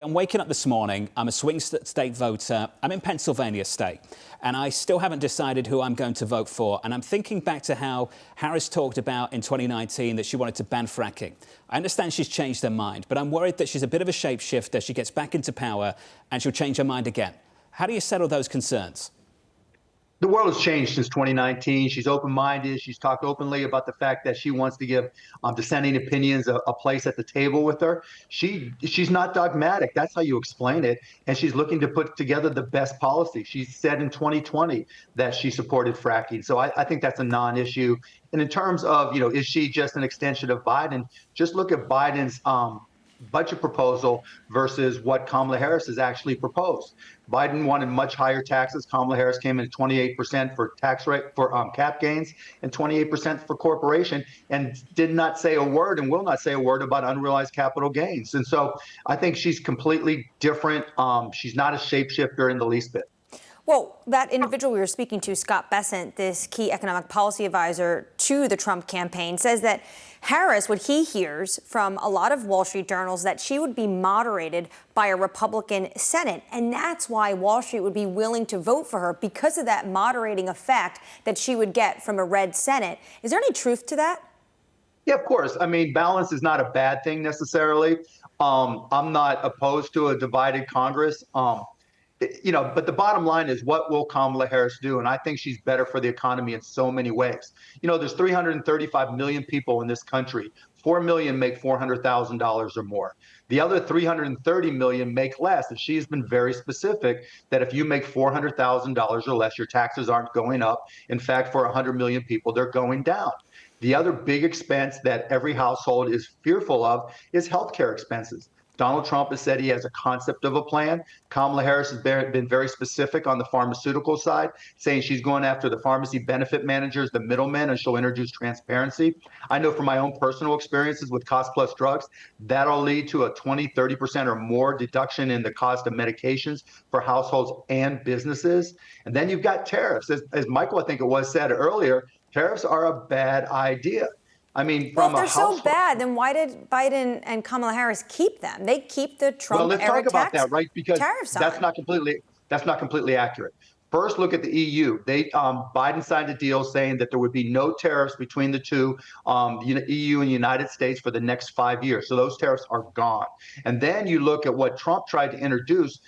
I'm waking up this morning, I'm a swing state voter, I'm in Pennsylvania state, and I still haven't decided who I'm going to vote for. And I'm thinking back to how Harris talked about in 2019 that she wanted to ban fracking. I understand she's changed her mind, but I'm worried that she's a bit of a shapeshifter. She gets back into power and she'll change her mind again. How do you settle those concerns? The world has changed since 2019. She's open-minded. She's talked openly about the fact that she wants to give dissenting opinions a place at the table with her. She's not dogmatic. That's how you explain it. And she's looking to put together the best policy. She said in 2020 that she supported fracking. So I think that's a non-issue. And in terms of, is she just an extension of Biden? Just look at Biden's budget proposal versus what Kamala Harris has actually proposed. Biden wanted much higher taxes. Kamala Harris came in at 28% for tax rate for cap gains and 28% for corporation, and did not say a word and will not say a word about unrealized capital gains. And so I think she's completely different. She's not a shapeshifter in the least bit. Well, that individual we were speaking to, Scott Bessent, this key economic policy advisor to the Trump campaign, says that Harris, what he hears from a lot of Wall Street journals, that she would be moderated by a Republican Senate. And that's why Wall Street would be willing to vote for her, because of that moderating effect that she would get from a red Senate. Is there any truth to that? Yeah, of course. I mean, balance is not a bad thing necessarily. I'm not opposed to a divided Congress. But the bottom line is, what will Kamala Harris do? And I think she's better for the economy in so many ways. There's 335 million people in this country. 4 million make $400,000 or more. The other 330 million make less. And she's been very specific that if you make $400,000 or less, your taxes aren't going up. In fact, for 100 million people, they're going down. The other big expense that every household is fearful of is healthcare expenses. Donald Trump has said he has a concept of a plan. Kamala Harris has been very specific on the pharmaceutical side, saying she's going after the pharmacy benefit managers, the middlemen, and she'll introduce transparency. I know from my own personal experiences with cost-plus drugs, that'll lead to a 20-30% or more deduction in the cost of medications for households and businesses. And then you've got tariffs. As Michael, I think it was, said earlier, tariffs are a bad idea. I mean, well, if they're so bad, then why did Biden and Kamala Harris keep them? They keep the Trump-era Well, let's talk about that, right? Because tariffs that's not completely accurate. First, look at the EU. Biden signed a deal saying that there would be no tariffs between the two, EU and the United States, for the next 5 years. So those tariffs are gone. And then you look at what Trump tried to introduce.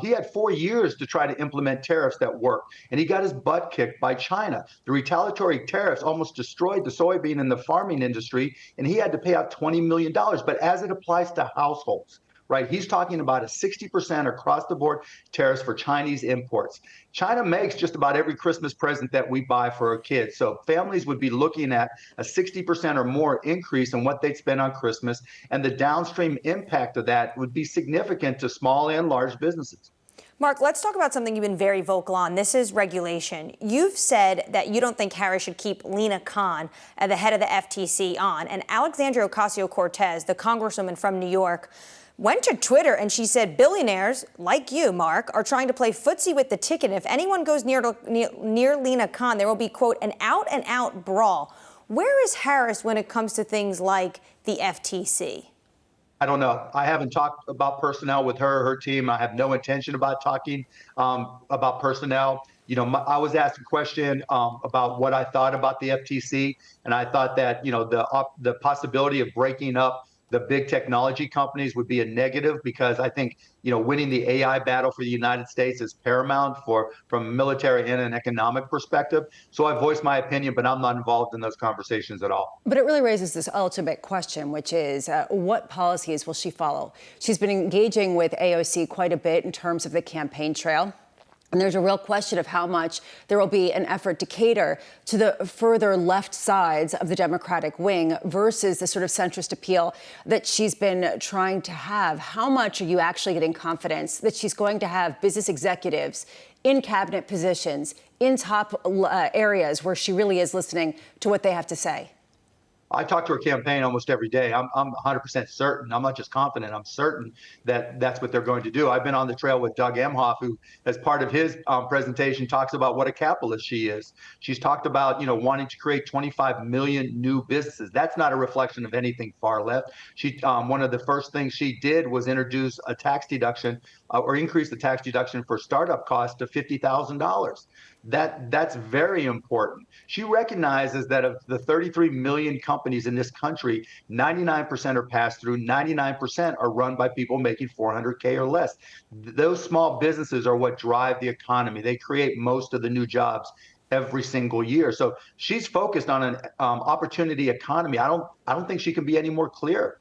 He had 4 years to try to implement tariffs that worked, and he got his butt kicked by China. The retaliatory tariffs almost destroyed the soybean and the farming industry, and he had to pay out $20 million. But as it applies to households, right, he's talking about a 60% across the board tariffs for Chinese imports. China makes just about every Christmas present that we buy for our kids. So families would be looking at a 60% or more increase in what they'd spend on Christmas. And the downstream impact of that would be significant to small and large businesses. Mark, let's talk about something you've been very vocal on. This is regulation. You've said that you don't think Harris should keep Lina Khan, the head of the FTC, on. And Alexandria Ocasio-Cortez, the congresswoman from New York, went to Twitter and she said billionaires like you, Mark, are trying to play footsie with the ticket. And if anyone goes near Lina Khan, there will be, quote, an out-and-out brawl. Where is Harris when it comes to things like the FTC? I don't know. I haven't talked about personnel with her or her team. I have no intention about talking about personnel. I was asked a question about what I thought about the FTC, and I thought that the possibility of breaking up the big technology companies would be a negative, because I think winning the AI battle for the United States is paramount from a military and an economic perspective. So I voiced my opinion, but I'm not involved in those conversations at all. But it really raises this ultimate question, which is what policies will she follow? She's been engaging with AOC quite a bit in terms of the campaign trail. And there's a real question of how much there will be an effort to cater to the further left sides of the Democratic wing versus the sort of centrist appeal that she's been trying to have. How much are you actually getting confidence that she's going to have business executives in cabinet positions, in top areas where she really is listening to what they have to say? I talk to her campaign almost every day. I'm 100% certain. I'm not just confident. I'm certain that that's what they're going to do. I've been on the trail with Doug Emhoff, who, as part of his presentation, talks about what a capitalist she is. She's talked about, wanting to create 25 million new businesses. That's not a reflection of anything far left. She, one of the first things she did was introduce a tax deduction or increase the tax deduction for startup costs to $50,000. That's very important. She recognizes that of the 33 million companies in this country, 99% are passed through, 99% are run by people making 400K or less. Those small businesses are what drive the economy. They create most of the new jobs every single year. So she's focused on an opportunity economy. I don't think she can be any more clear.